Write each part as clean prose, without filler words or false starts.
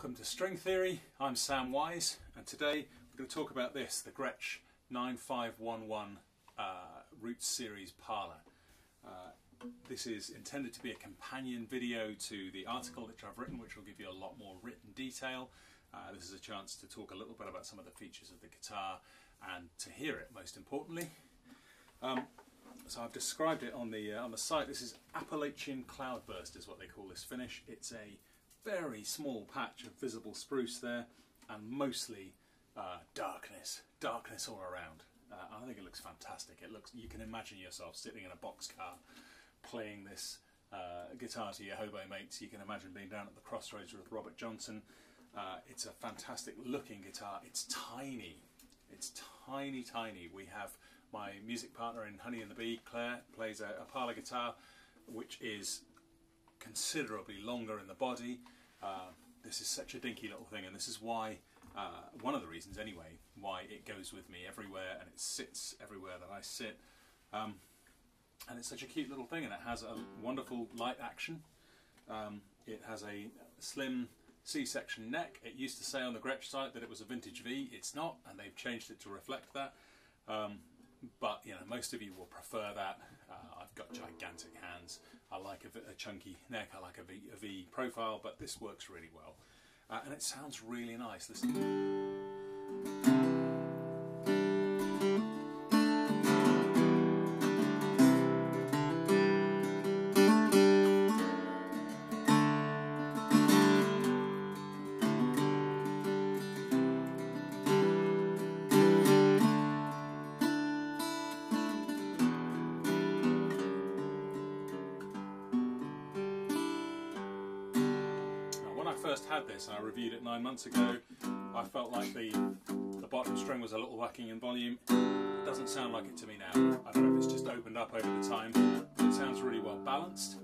Welcome to String Theory. I'm Sam Wise, and today we're going to talk about this, the Gretsch 9511 Roots Series Parlour. This is intended to be a companion video to the article which I've written, which will give you a lot more written detail. This is a chance to talk a little bit about some of the features of the guitar and to hear it, most importantly. So I've described it on the site. This is Appalachian Cloudburst is what they call this finish. It's a very small patch of visible spruce there, and mostly darkness all around. I think it looks fantastic. You can imagine yourself sitting in a boxcar playing this guitar to your hobo mates. You can imagine being down at the crossroads with Robert Johnson. It's a fantastic looking guitar. It's tiny. It's tiny. We have my music partner in Honey and the Bee, Claire, plays a Parlour guitar, which is considerably longer in the body. This is such a dinky little thing, and this is why, one of the reasons anyway, why it goes with me everywhere and it sits everywhere that I sit. And it's such a cute little thing, and it has a wonderful light action. It has a slim C-section neck. It used to say on the Gretsch site that it was a vintage V. It's not, and they've changed it to reflect that. But you know, most of you will prefer that. I've got gigantic hands. I like a chunky neck. I like a V profile, but this works really well, and it sounds really nice. Listen. First had this, and I reviewed it 9 months ago. I felt like the bottom string was a little lacking in volume. It doesn't sound like it to me now. I don't know if it's just opened up over the time, but it sounds really well balanced.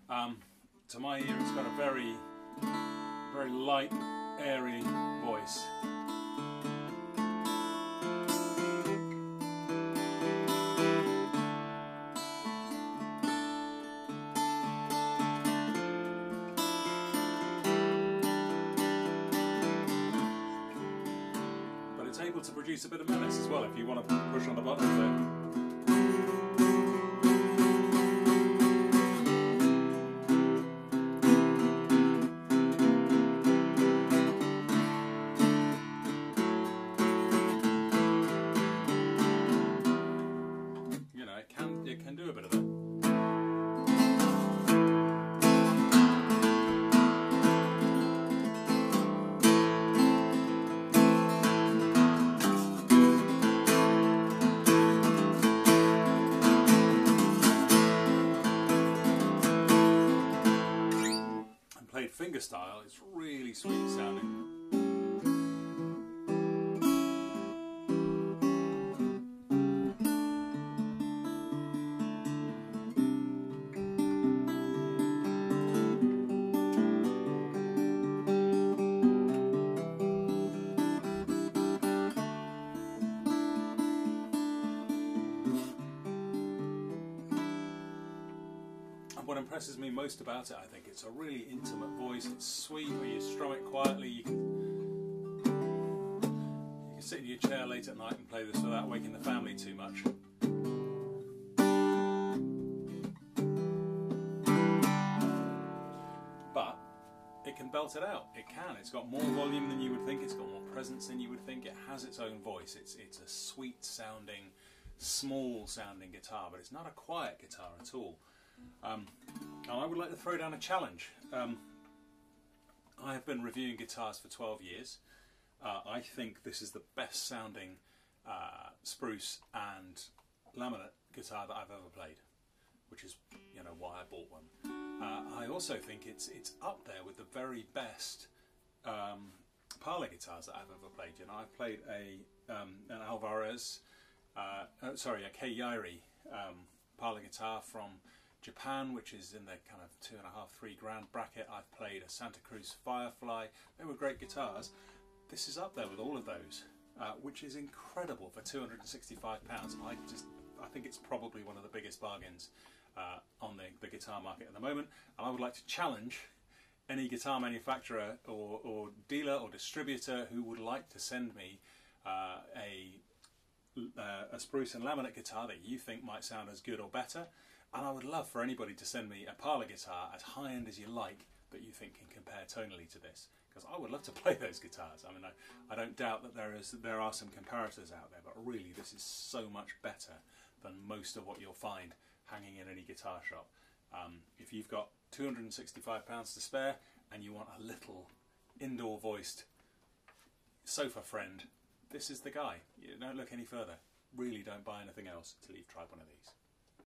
To my ear, it's got a very light, airy voice. Able to produce a bit of menace as well if you want to push on the button You know, it can do a bit of that. Finger style, it's really sweet sounding. What impresses me most about it, I think, it's a really intimate voice. It's sweet when you strum it quietly. You can sit in your chair late at night and play this without waking the family too much. But it can belt it out. It can. It's got more volume than you would think. It's got more presence than you would think. It has its own voice. It's a sweet sounding, small sounding guitar, but it's not a quiet guitar at all. And I would like to throw down a challenge. I have been reviewing guitars for 12 years. I think this is the best sounding spruce and laminate guitar that I've ever played, which is, you know, why I bought one. I also think it's up there with the very best Parlour guitars that I've ever played. You know, I've played an Alvarez, sorry, a Kei Yairi Parlour guitar from Japan, which is in the kind of $2.5–3 grand bracket. I've played a Santa Cruz Firefly. They were great guitars. This is up there with all of those, which is incredible for £265. I think it's probably one of the biggest bargains on the guitar market at the moment. And I would like to challenge any guitar manufacturer or dealer or distributor who would like to send me a spruce and laminate guitar that you think might sound as good or better, and I would love for anybody to send me a Parlour guitar as high-end as you like that you think can compare tonally to this, because I would love to play those guitars. I mean, I don't doubt that there are some comparators out there, but really this is so much better than most of what you'll find hanging in any guitar shop. If you've got £265 to spare and you want a little indoor voiced sofa friend, this is the guy. You don't look any further. Really don't buy anything else until you've tried one of these.